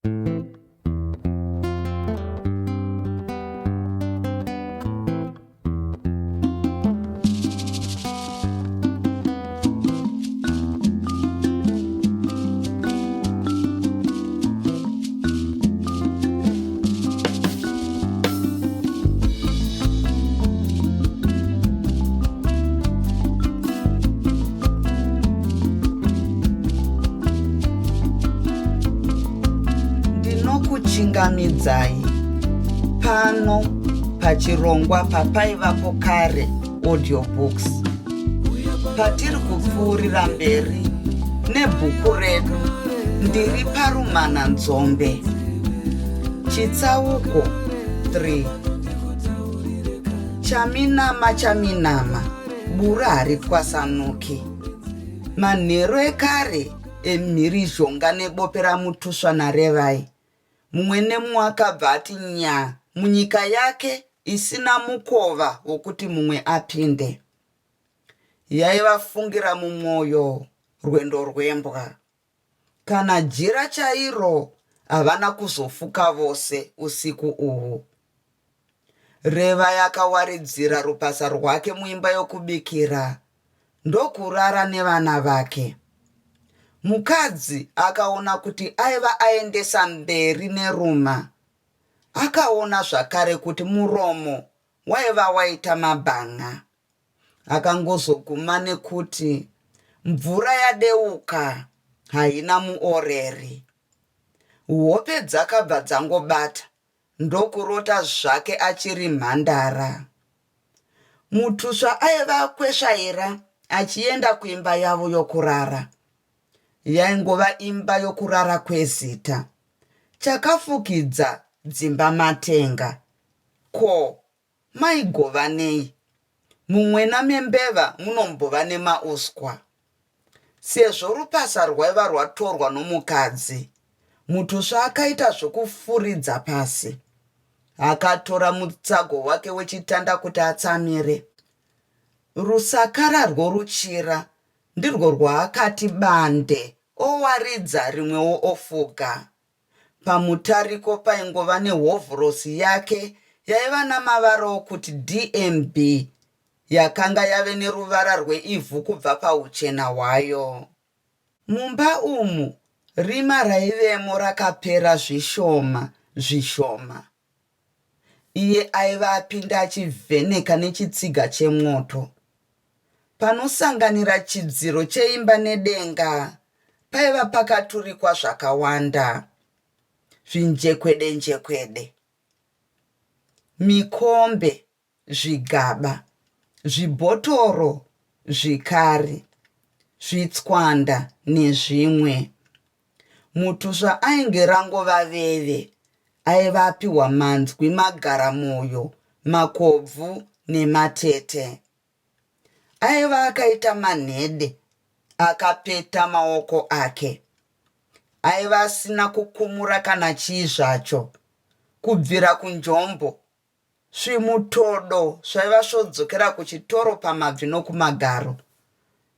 Ndinokuchingamidzai pano pachirongwa papaivapokare Audiobooks. Patiri kupfuurira mberi nebhuku redu Ndiri Parumananzombe Chitsauko 3. Chaminama bura haritwasanuki. Manhero ekare emhirizhonga nebopera mutusva narevai. Mumwe nemumwe akabva ati nya munyika yake isina mukova wokuti mumwe apinde. Yaivafungira mumwoyo rwendo rwembwa. Kana jira chairo havana kuzofuka vose usiku uhu. Reva yakawaridzira rupasa rwake muimba yokubikira ndokurara nevana vake. Mukadzi akaona kuti aiva aendesa mberi neruma. Akaona zvakare kuti muromo waiva waita mabhanga. Akangozoguma nekuti mvura yadeuka haina muoreri. Hope dzakabva dzangobata ndokurota zvake achiri mhandara. Mutusva aiva kwesvaira achienda kuimba yavo yokurara. Yaingova imba yokurara kwezita. Chakafukidza dzimba matenga. Ko, maigova nei? Mumwe namembeva munombova nemauswa. Sezvo rupasa rwaiva rwatorwa nomukadzi, mutusva akaita zvokufuridza pasi. Akatora mutsago wake wechitanda kuti atsamire. Rusakara rworuchira ndirwo rwaakati bande owaridza rimwewo ofuga. Pamutariko paingova nehovhorosi yake yaiva namavara okuti DMB yakanga yave neruvara rweivhu kubva pauchena hwayo. Mumba umu rima raivemo rakapera zvishoma. Iye aiva apinda achivheneka nechitsiga chemoto. Panosanganira chidziro cheimba nedenga paiva pakaturikwa zvakawanda. Zvinjekwede, mikombe, zvigaba, zvibhotoro, zvikari, zvitswanda nezvimwe. Mutusva ainge rangova veve. Aivapiwa manzwi, magaramoyo, makobvu nematete. Aiva akaita manhede akapeta maoko ake. Aiva asina kukumura kana chii zvacho. Kubvira kunjombo, svimutodo zvaiva svodzokera kuchitoro pamabvi nokumagaro.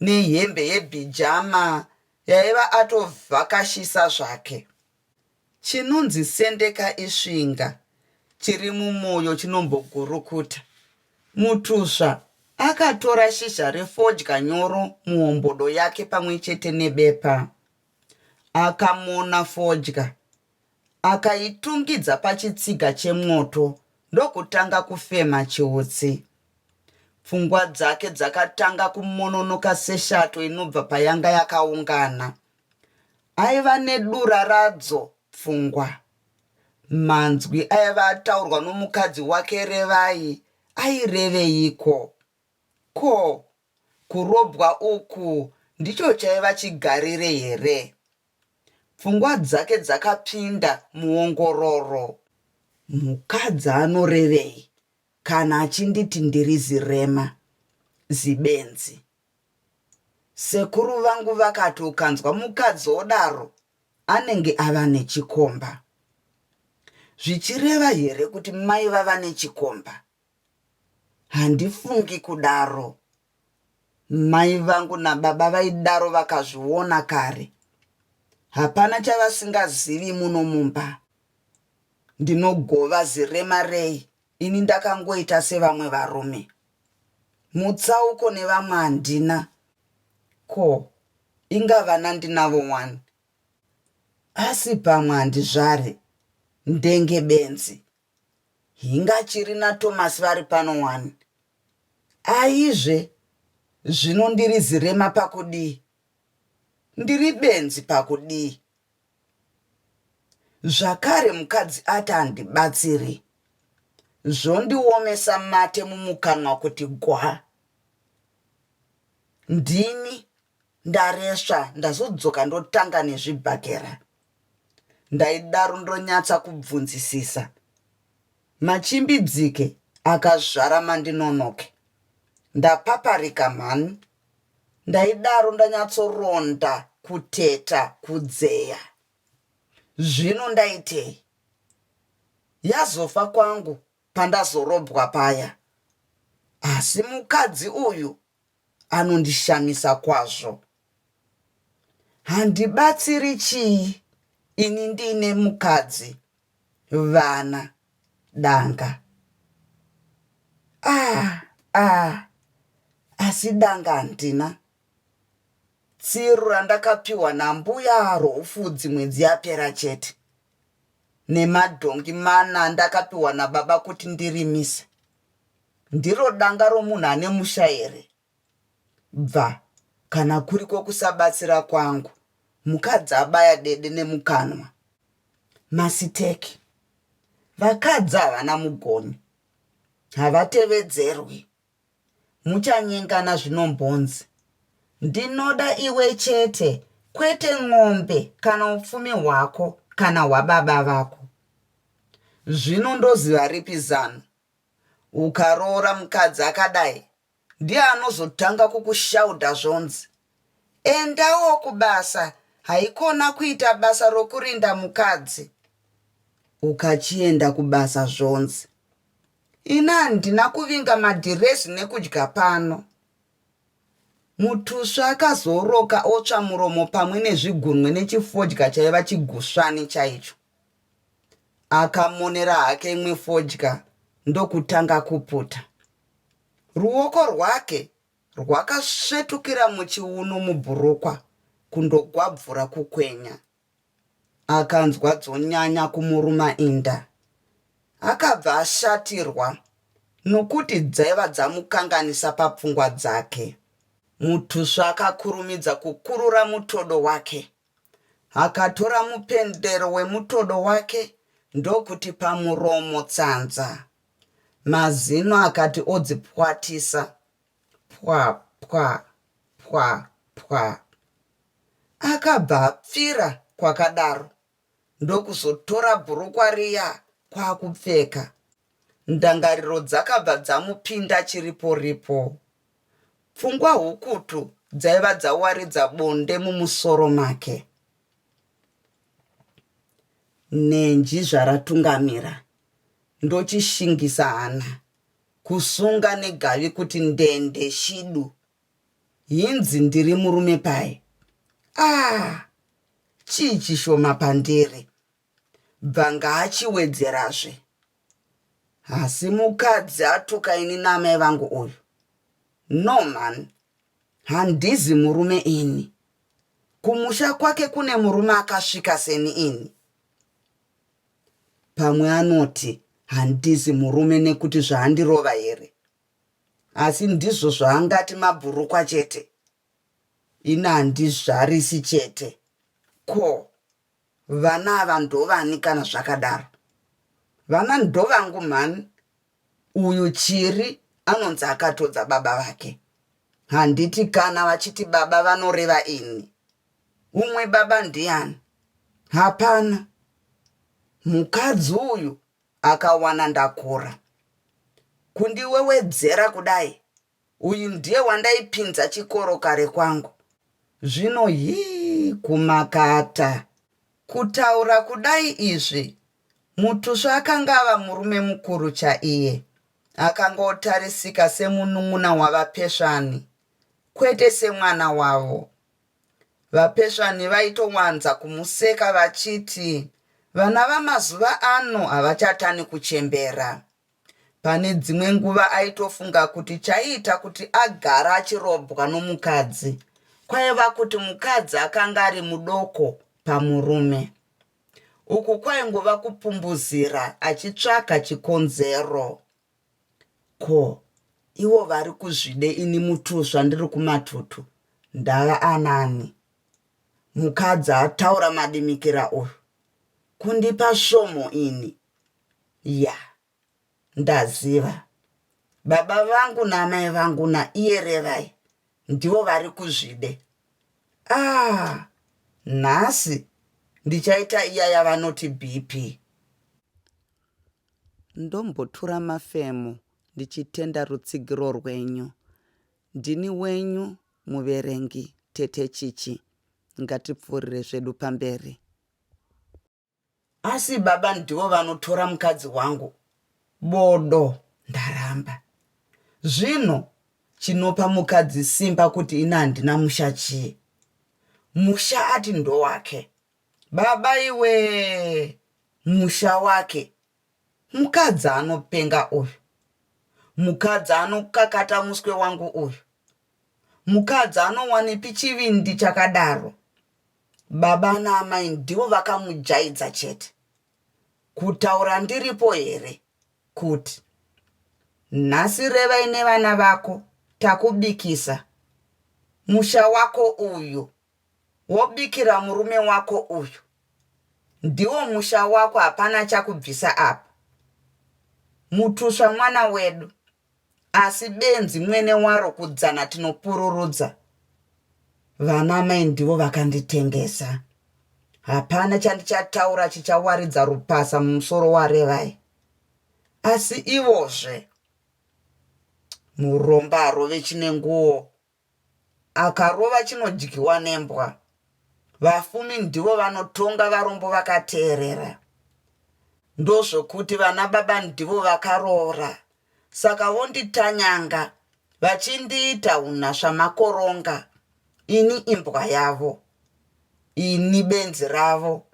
Nehembe yebhijama yaiva atovhakashisa zvake. Chinonzi sendeka isvinga chiri mumwoyo chinombogurukuta. Mutusva akatora shizha refodya nyoro muhombodo yake pamwe chete nebepa. Akamona fodya, akaitungidza pachitsiga chemoto ndokutanga kufema chiutsi. Pfungwa dzake dzakatanga kumononoka seshato inobva payanga yakaungana. Aiva nedura radzo pfungwa. Manzwi aiva ataurwa nomukadzi wake Revai aireveiko? Ko, kurobwa uku ndicho chaiva chigarire here? Pfungwa dzake dzakapinda muongororo. Mukadzi anorevei kana achinditi ndiri zirema, zibenzi? Sekuru vangu vakati ukanzwa mukadzi odaro anenge ava nechikomba. Zvichireva here kuti mai vava nechikomba? Handifungi kudaro. Mai vangu nababa vaidaro vakazviona kare. hapana chavasingazivi muno mumba. Ndinogova ziremarei, ini ndakangoita sevamwe varume. Mutsauko nevamwe handina. Ko, ingava nandinavo 1. Asi pamwe handizvare, ndenge benzi. Hinga chiri naThomas vari pano 1. Aizve, zvino ndiri zirema pakudii? Ndiri benzi pakudii? Zvakare mukadzi ati handibatsiri. Zvondiomesa mate mumukanwa kuti gwa. Ndini ndaresva ndazodzoka ndotanga nezvibhakera. Ndaidaro ndonyatsa kubvunzisisa. Machimbidzike akazvara mandinonoke. Ndapaparika mhani. Ndaidaro ndanyatsoronda, kuteta, kudzeya. Zvino ndaitei? Yazofa kwangu pandazorobwa paya. Asi mukadzi uyu anondishamisa kwazvo. Handibatsiri chii? Ini ndine mukadzi, vana, danga. Asi danga handina. Tsiru randakapiwa nambuya roufudzi mwedzi yapera chete. Nemadhongi 4 ndakapiwa nababa kuti ndirimise. Ndiro danga romunhu ane musha here? Bva, kana kuriko kusabatsira kwangu, mukadzi abaya dede nemukanwa. Masiteki. Vakadzi havana mugoni. Havatevedzerwi. Muchanyengana zvinombonzi. Ndinoda iwe chete, kwete ng'ombe kana upfumi hwako kana hwababa vako. Zvino ndoziva ripi zano? Ukaroora mukadzi akadai, ndiye anozotanga kukushaudha zvonzi. Endawo kubasa, haikona kuita basa rokurinda mukadzi. Ukachienda kubasa zvonzi. Ina handina kuvinga madhirezi nekudya pano. Mutusva akazoroka otsva muromo pamwe nezvigunwe nechifodya chaiva chigusvani chaicho. Akamonera hake imwe fodya ndokutanga kuputa. Ruoko rwake rwakasvetukira muchiuno mubhurukwa kundogwabvura kukwenya. Akanzwa dzonyanya kumuruma inda. Akabva ashatirwa nokuti dzaiva dzamukanganisa papfungwa dzake. Mutusva akakurumidza kukurura mutodo wake. Akatora mupendero wemutodo wake ndokuti pamuromo tsanza. Mazino akati odzipwatisa. Pwa, pwa, pwa, pwa. Akabva apfira kwakadaro. Ndokuzotora bhurukwa riya kwakupfeka. Ndangariro dzakabva dzamupinda chiripo-ripo. Pfungwa hukutu dzaiva dzawaridza bonde mumusoro make. Nenji zvaratungamira. Ndochishingisa hana. Kusunga negavi kuti ndende shidu. Hinzi ndiri murume pai. Chii chishoma pandiri. Bvanga achiwedzerazve. Asi mukadzi atuka ini namai vangu uyu. No man, handizi murume ini. Kumusha kwake kune murume akasvika seni ini. Pamwe anoti handizi murume nekuti zvaandirova here. Asi ndizvo zvaangati mabhurukwa chete. Ina handizvarisi chete. Ko, vana ava ndovani kana zvakadaro? Vana ndovangu mhani. Uyu Chiri anonzi akatodza baba vake. Handiti kana vachiti baba vanoreva ini. Umwe baba ndiani? Hapana. Mukadzi uyu akawana ndakura. Kundiwewedzera kudai. Uyu ndiye wandaipinza chikoro kare kwangu. Zvino kumakata. Kutaura kudai izvi. Mutusva akanga ava murume mukuru chaiye. Akangotarisika semunun'una wavapesvani. Kwete semwana wavo. Vapesvani vaitowanza kumuseka vachiti vana vamazuva ano havachatani kuchembera. Pane dzimwe nguva aitofunga kuti chaiita kuti agara achirobwa nomukadzi kwaiva kuti mukadzi akanga ari mudoko pamurume. Uku kwaingova kupumbuzira achitsvaka chikonzero. Ko, ivo vari kuzvide ini mutusva ndiri kumatutu ndava anani? Mukadzi ataura madimikira uyu kundipa svomo ini. Ya, ndaziva. Baba vangu namai vangu naiyerevai ndivo vari kuzvide. Nhasi ndichaita iya yavanoti BP. Ndombotura mafemo ndichitenda rutsigiro rwenyu. Ndini wenyu muverengi Tete Chichi. Ngatipfuurire zvedu pamberi. Asi baba ndivo vanotora mukadzi wangu. Bodo, ndaramba. Zvino chinopa mukadzi simba kuti ina handina musha chii? Musha ati ndo wake. Baba iwe, musha wake. Mukadzi anopenga uyu. Mukadzi anokakata muswe wangu uyu. Mukadzi anowanipi chivindi chakadaro. Baba naamai ndivo vakamujaidza chete. Kutaura ndiripo here kuti nhasi revai nevana vako takubikisa. Musha wako uyu wobikira murume wako uyu. Ndiwo musha wako, hapana chakubvisa apa. Mutusva mwana wedu, asi benzi mwene waro kudzana tinopururudza. Vana mai ndivo vakanditengesa. Hapana chandichataura chichawaridza rupasa mumusoro warevai. Asi ivozve muromba arove chine nguo, akarova chinodyiwa nembwa. Vafumi ndivo vanotonga varombo vakateerera. Ndozvokuti vana baba ndivo vakaroora. Saka vonditanyanga vachindiita unhasva makoronga. Ini imbwa yavo, ini benzi ravo,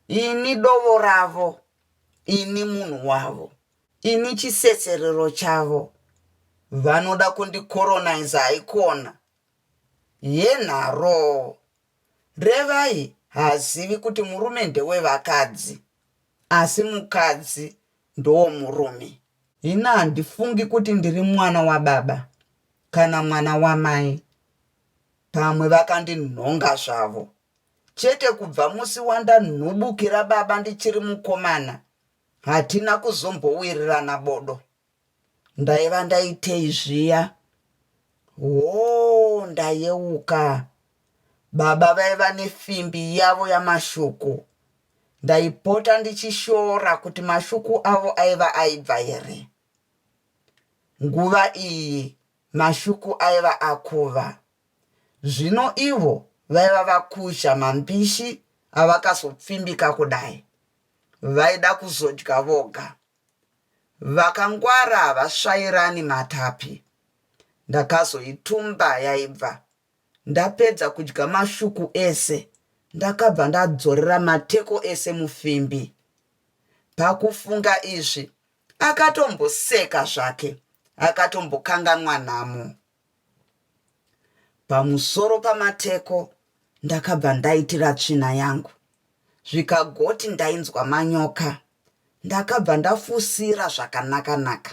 ini dovo ravo, ini munhu wavo, ini chisetserero chavo. Vanoda kundikoroniza haikona. Yenharo, revai hazivi kuti murume ndewevakadzi, asi mukadzi ndowo murume. Ina handifungi kuti ndiri mwana wababa kana mwana wamai. Pamwe vakandinhonga zvavo. Chete kubva musi wandanhubukira baba ndichiri mukomana, hatina kuzombowirirana bodo. Ndaiva ndaitei zviya? Ndayeuka. Baba vaiva nefimbi yavo yamashuku. Ndaipota ndichishora kuti mashuku avo aiva aibva here. Nguva iyi mashuku aiva akuva. Zvino ivo vaiva vakusha mambishi avakazopfimbika kudai. Vaida kuzodya voga. Vakangwara havasvairani matapi. Ndakazoitumba yaibva. Ndapedza kudya mashuku ese. Ndakabva ndadzorera mateko ese mufimbi. Pakufunga izvi, akatomboseka zvake. Akatombokanganwa nhamo. Pamusoro pamateko, ndakabva ndaitira tsvina yangu. Zvikagoti ndainzwa manyoka. Ndakabva ndafusira zvakanaka-naka.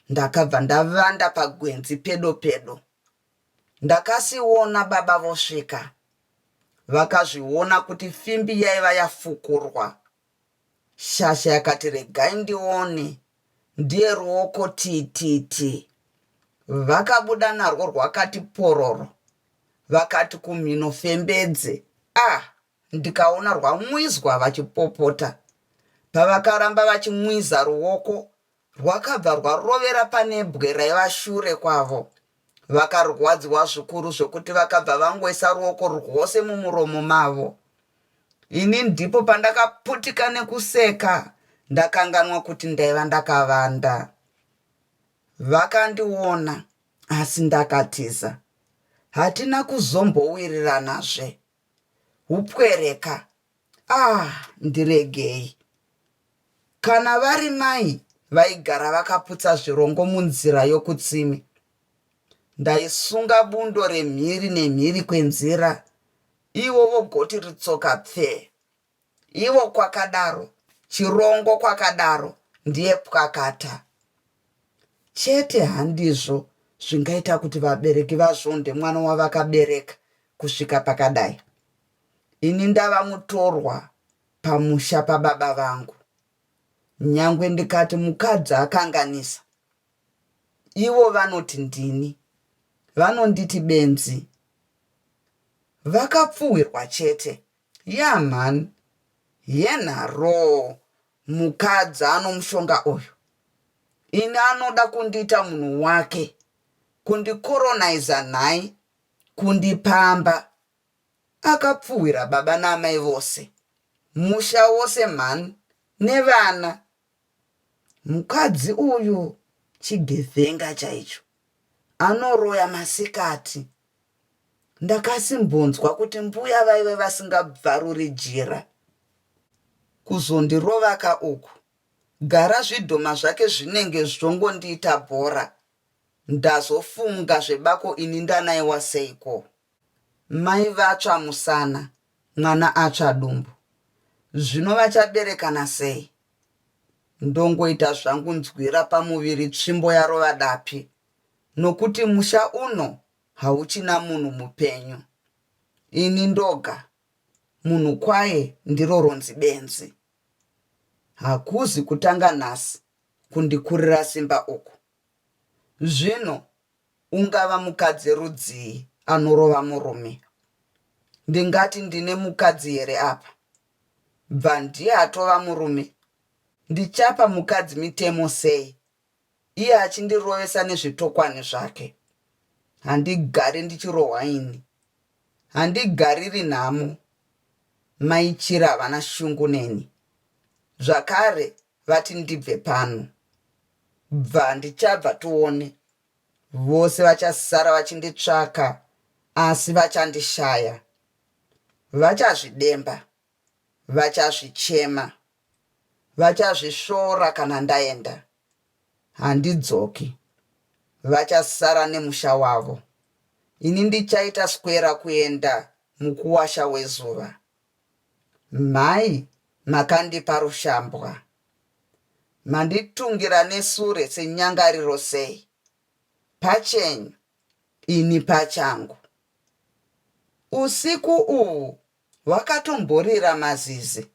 Ndakabva ndavanda pagwenzi pedo-pedo. Ndakasiona baba vosvika. Vakazviona kuti fimbi yaiva yafukurwa. Shasha yakati regai ndione. Ndiye ruoko tititi. Vakabuda narwo rwakati pororo. Vakati kumhino fembedze. Ndikaona rwamwizwa vachipopota. Pavakaramba vachimwiza ruoko, rwakabva rwarovera pane bwe raiva shure kwavo. Vakarwadzwa zvikuru zvokuti vakabva vangoisa ruoko rwose mumuromo mavo. Ini ndipo pandakaputika nekuseka. Ndakanganwa kuti ndaiva ndakavanda. Vakandiona, asi ndakatiza. hatina kuzombowiriranazve. Hupwereka. Ndiregei. Kana vari mai vaigara vakaputsa zvirongo munzira yokutsimi, ndaisunga bundo remhiri nemhiri kwenzira, ivo vogoti ritsoka pfe. Ivo kwakadaro, chirongo kwakadaro, ndiye pwakata. Chete handizvo zvingaita kuti vabereki vazvonde mwana wavakabereka kusvika pakadai. Ini ndava mutorwa pamusha pababa vangu. Nyangwe ndikati mukadzi akanganisa, ivo vanoti ndini, vanonditi benzi. Vakapfuwirwa chete. Yamani, yenharo, mukadzi anomushonga uyu. Ini anoda kundiita munhu wake, kundikoroniza nhai, kundipamba. Akapfuwira baba namai vose, musha wose mhani, nevana. Mukadzi uyu chigevhenga chaicho, anoroya masikati. Ndakasimbonzwa kuti mbuya vaive vasingabvaruri jira. Kuzondirovaka uku, gara zvidhoma zvake zvinenge zvongondiita bhora. Ndazofunga zvebako ini ndanaiwa seiko. Mai vatsva musana, mwana atsva dumbu. Zvino vachaberekana sei? Ndongoita zvangu nzwira pamuviri tsvimbo yarova dapi, nokuti musha uno hauchina munhu mupenyu. Ini ndoga, munhu kwaye ndiro ronzi benzi. Hakuzi kutanga nhasi kundikurira simba uku. Zvino ungava mukadzi rudzii anorova murume. Ndingati ndine mukadzi here apa? Bva ndiye atova murume. Ndichapa mukadzi mitemo sei? Iye achindirovesa nezvitokwani zvake. Handigari ndichirohwa ini. Handigariri nhamo. Maichira havana shungu neni. Zvakare vati ndibve pano. Bva ndichabva tuone. Vose vachasara vachinditsvaka, asi vachandishaya. Vachazvidemba, vachazvichema, vachazvishora kana ndaenda. Handidzoki. Vachasara nemusha wavo. Ini ndichaita swera kuenda mukuwasha wezuva. Mai, makandipa rushambwa. Manditungira nesure senyangariro sei. Pachenyu, ini pachangu. Usiku uhu, wakatomborira mazizi,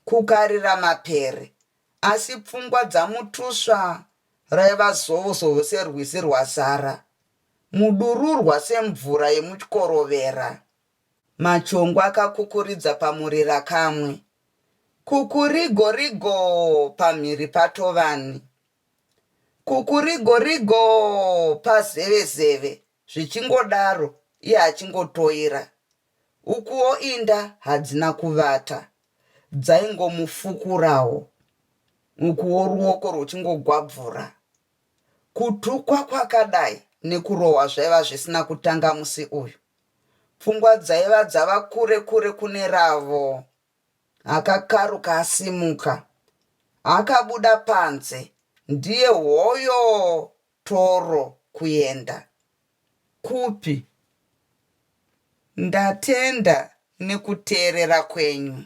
kukarira mapere, asi pfungwa dzamutusva raiva zovo serwizi rwasara, mudururwa semvura yemukorovera. Machongo akakukuridza pamurira kamwe, kukurigorigo pamhiri patovani, kukurigorigo pazevezeve, zvichingodaro iye achingotoira. Ukuwo inda hadzina kuvata, dzaingomufukurawo. Ukuwo ruoko ruchingogwabvura. Kutukwa kwakadai nekurohwa zvaiva zvisina kutanga musi uyu. Pfungwa dzaiva dzava kure kure kune ravo. Akakaruka asimuka. Akabuda panze. Ndiye hoyo toro kuenda. Kupi? Ndatenda nekuteerera kwenyu.